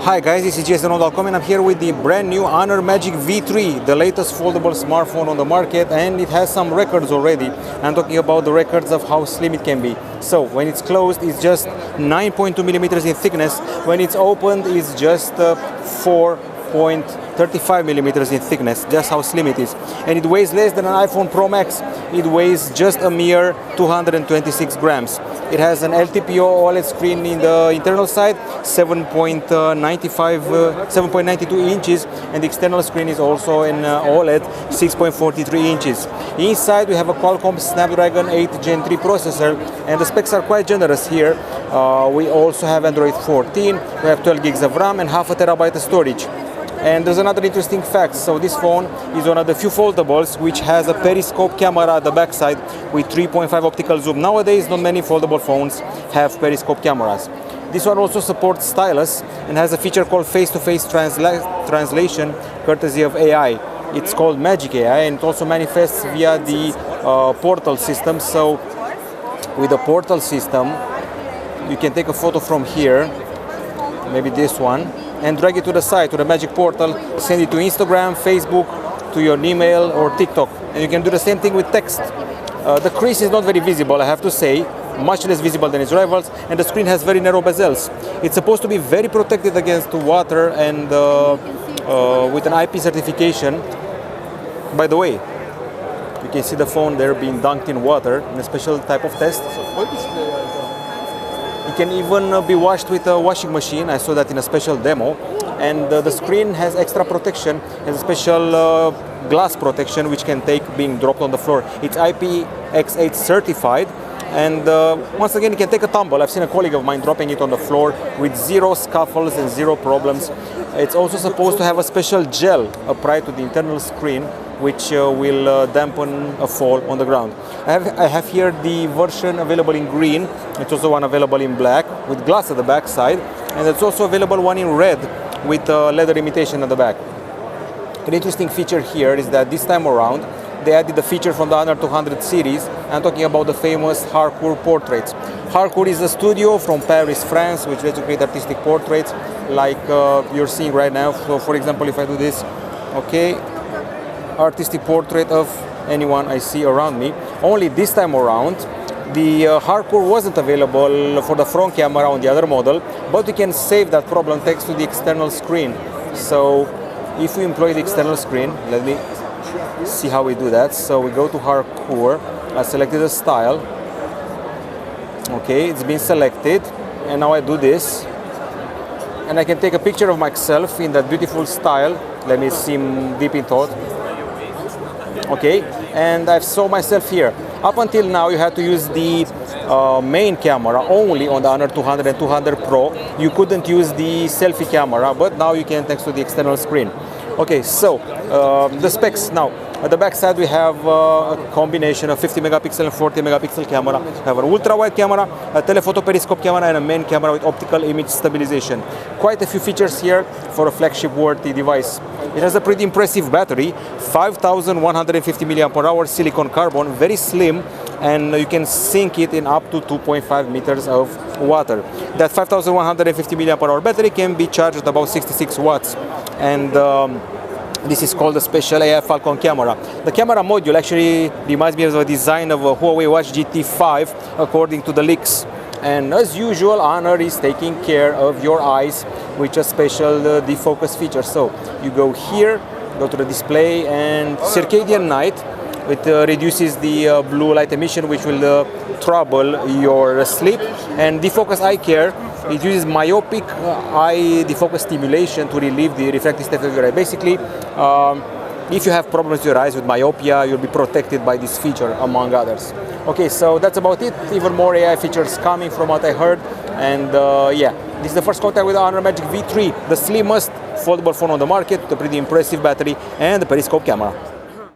Hi guys, this is GSMDome and I'm here with the brand new Honor Magic V3, the latest foldable smartphone on the market, and it has some records already. I'm talking about the records of how slim it can be. So when it's closed, it's just 9.2 millimeters in thickness. When it's opened, it's just 4.35 millimeters in thickness. Just how slim it is. And it weighs less than an iPhone Pro Max. It weighs just a mere 226 grams. It has an LTPO OLED screen in the internal side, 7.92 inches, and the external screen is also an OLED, 6.43 inches. Inside we have a Qualcomm Snapdragon 8 Gen 3 processor, and the specs are quite generous here. We also have Android 14, we have 12 gigs of RAM and half a terabyte of storage. And there's another interesting fact. So this phone is one of the few foldables which has a periscope camera at the backside with 3.5 optical zoom. Nowadays, not many foldable phones have periscope cameras. This one also supports stylus and has a feature called face-to-face translation, courtesy of AI. It's called Magic AI, and it also manifests via the portal system. So with the portal system, you can take a photo from here, maybe this one, and drag it to the site, to the Magic Portal, send it to Instagram, Facebook, to your email or TikTok. And you can do the same thing with text. The crease is not very visible, I have to say, much less visible than its rivals, and the screen has very narrow bezels. It's supposed to be very protected against water and with an IP certification. By the way, you can see the phone there being dunked in water in a special type of test. It can even be washed with a washing machine. I saw that in a special demo. And the screen has extra protection, has a special glass protection which can take being dropped on the floor. It's IPX8 certified, and once again it can take a tumble. I've seen a colleague of mine dropping it on the floor with zero scuffles and zero problems. It's also supposed to have a special gel applied to the internal screen which will dampen a fall on the ground. I have here the version available in green. It's also one available in black with glass at the back side, and it's also available one in red with leather imitation at the back. An interesting feature here is that this time around they added the feature from the Honor 200 series. I'm talking about the famous Harcourt portraits. Harcourt is a studio from Paris, France, which lets you create artistic portraits like you're seeing right now. So for example, if I do this, okay, artistic portrait of anyone I see around me. Only this time around, the Harcourt wasn't available for the front camera on the other model, but we can save that problem thanks to the external screen. So if we employ the external screen, let me see how we do that. So we go to Harcourt, I selected a style. Okay, it's been selected, and now I do this. And I can take a picture of myself in that beautiful style. Let me seem deep in thought. Okay, and I saw myself here. Up until now, you had to use the main camera only on the Honor 200 and 200 Pro. You couldn't use the selfie camera, but now you can thanks to the external screen. Okay, so the specs now. At the back side, we have a combination of 50 megapixel and 40 megapixel camera. We have an ultra-wide camera, a telephoto periscope camera, and a main camera with optical image stabilization. Quite a few features here for a flagship-worthy device. It has a pretty impressive battery, 5,150 mAh silicon carbon, very slim, and you can sink it in up to 2.5 meters of water. That 5,150 mAh battery can be charged at about 66 watts. And this is called the special AI Falcon camera. The camera module actually reminds me of the design of a Huawei Watch GT5 according to the leaks. And as usual, Honor is taking care of your eyes with a special defocus feature. So you go here, go to the display, and circadian night. It reduces the blue light emission, which will trouble your sleep. And defocus eye care, it uses myopic eye defocus stimulation to relieve the refractive state of your eye. Basically, if you have problems with your eyes with myopia, you'll be protected by this feature, among others. Okay, so that's about it. Even more AI features coming from what I heard. And yeah, this is the first contact with the Honor Magic V3, the slimmest foldable phone on the market, the pretty impressive battery and the periscope camera.